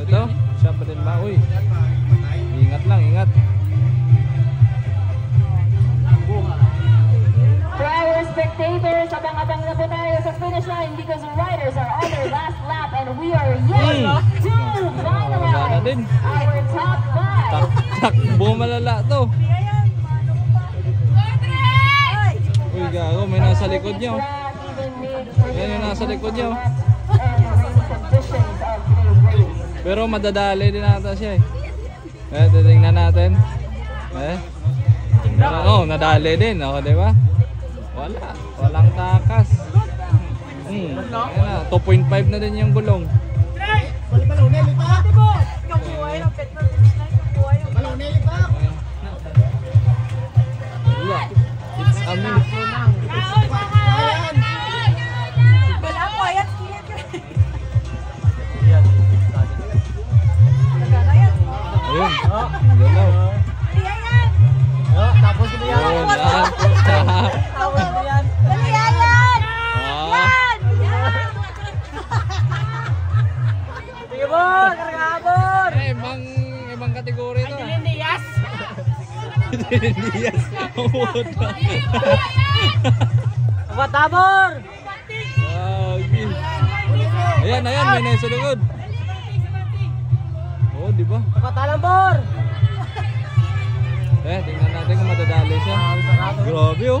Ito, siya pa din ba? Uy, ingat lang, ingat. For our spectators, abang-abang na po tayo sa finish line because the riders are on their last lap and we are yet to finalize our top 5. Takbo malala to. Uy, gago, may nasa likod niyo. Yan yung nasa likod niyo. Pero madadali din nata siya eh. Titingnan natin. Nadali din, di ba? Walang takas. Ayan na, 2.5 na din yung gulong. It's amin. Ayun, galaw. Tapos ko yan. Dali yan! Yan! Sige bor, kargabor. Ibang kategori ito. Dilin Diaz. Dilin Diaz. Tabor. Ayan, may nasa likod. Oh, di ba? Patalang bor. Tingnan natin kung madadali siya. Grabe oh.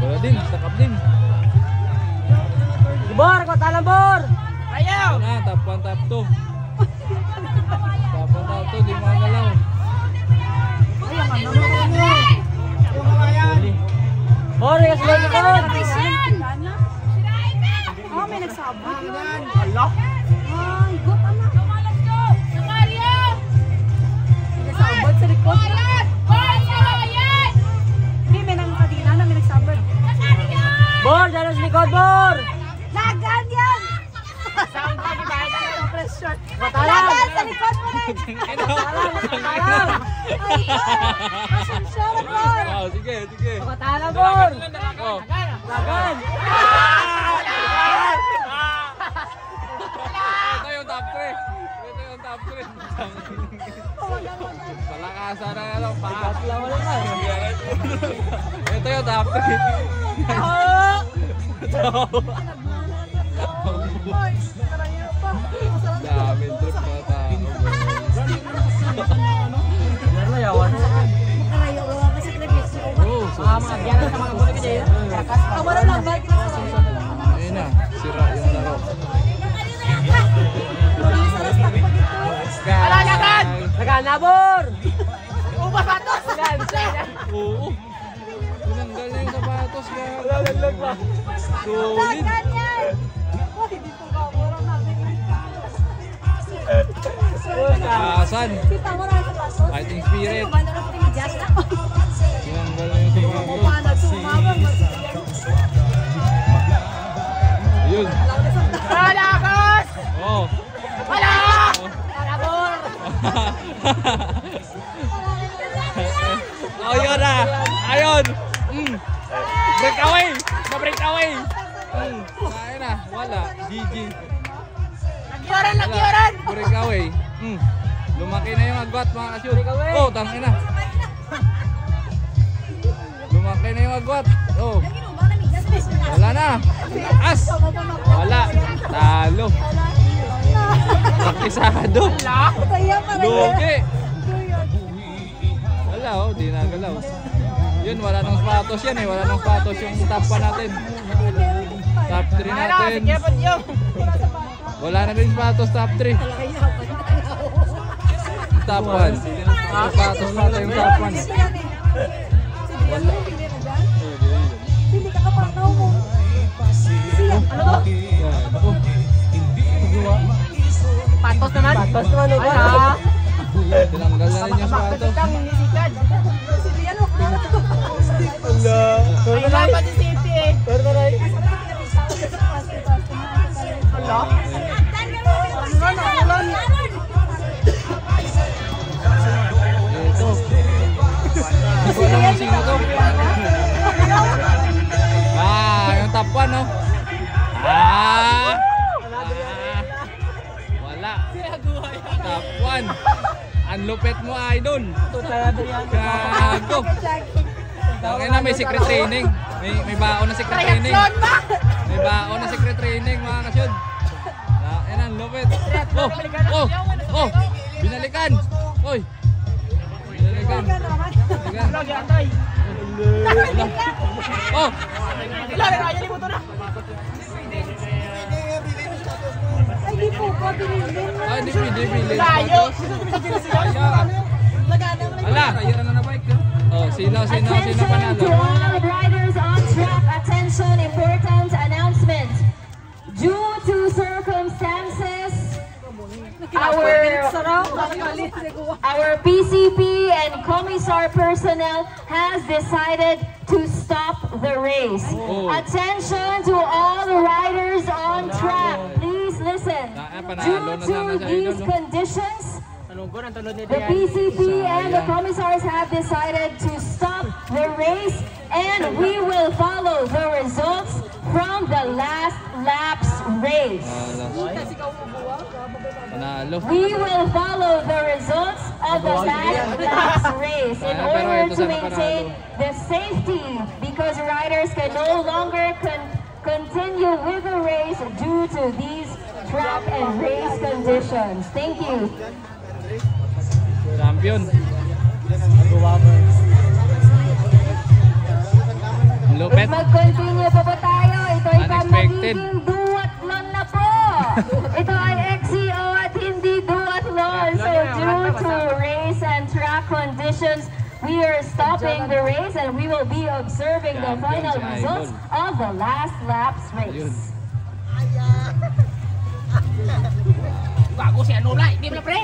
Wala din, sakap din. Bor, patalang bor. Ayaw. Na, top 1, top 2. Top 1, top 2, di magalaw. Bor, yung slow likod. Oh, may nagsabot yun. Allah. Ay, got anak. Nagsabot sa likod. Hindi, may nang kadina na may nagsabot. Bor, dyan sa likod, bor. Lagan yan! Sound ka, di ba? Pressure. Patalang. Lagan sa likod mo na. Patalang. Pasensya na, bro. Oh, sige. Patalang, bor. Oh. Lagan. Ito yung top 3. Palakasan na nga lang, pakat lang wala na. Ito yung top 3. Daming trip mga tao. Yawan. Mga biyanan sa mga gulo ka dyan. Ayun na, sira yung laro. Naganabor! Ubas patos! Oo. Tinanggal na yung sapatos. Lalaglag pa. Solid. Asan? Fighting spirit. Tinanggal na yung sapatos. Ayun. Malakas! Oh. Malakas! Naganabor! Oh, yun na. Ayun. Break away. Ma-break away. Ayun na. Wala. GG. Lagyoran! Break away. Lumaki na yung agwat mga kasyut. Oh, tangin na. Lumaki na yung agwat. Oh. Wala na. As. Wala. Talo. Takisado. Lugi. Wala oh, di nagalaw. Yun, wala nang sapatos yan eh. Wala nang sapatos yung top 1 natin. Top 3 natin. Wala na rin sapatos top 3. Top 1. Sapatos natin yung top 1. Wala. Hindi ka kapataw mo. Ano? Patos naman? Patos naman. Tinanggal na rin yung sapatos. Ay, dapat si City eh. Allah. Ito. Hindi ko alam kung sino to. Yung top 1 no? Wala. Top 1. Ang lupet mo, idol. Gago. Okay na, may secret training. May baon na secret training. May baon na secret training, mga kasyod. Ayan ang lupet. Oh! Binalikan! Oy! Binalikan. Binalikan. Oh! Ay, di po ko, binilin mo. Ay, di pili. Layo. Ala! Oh, sino Attention to panalo? all riders on track. Attention, important announcement. Due to circumstances, our PCP and Commissar personnel has decided to stop the race. Oh. Attention to all riders on track. Please listen. Due to these conditions, the PCP and the commissars have decided to stop the race, and we will follow the results from the last lap's race. Panalo. We will follow the results of the last lap's race in order to maintain the safety, because riders can no longer continue with the race due to these track and race conditions. Thank you. Champion. Lupet. Mag-continue pa po tayo. Ito ay Unexpected. magiging duathlon na po. Ito ay XCO at hindi duathlon. So due to race and track conditions, we are stopping the race and we will be observing the final results of the last lap's race. Bago si Anulay. Di mo na pre.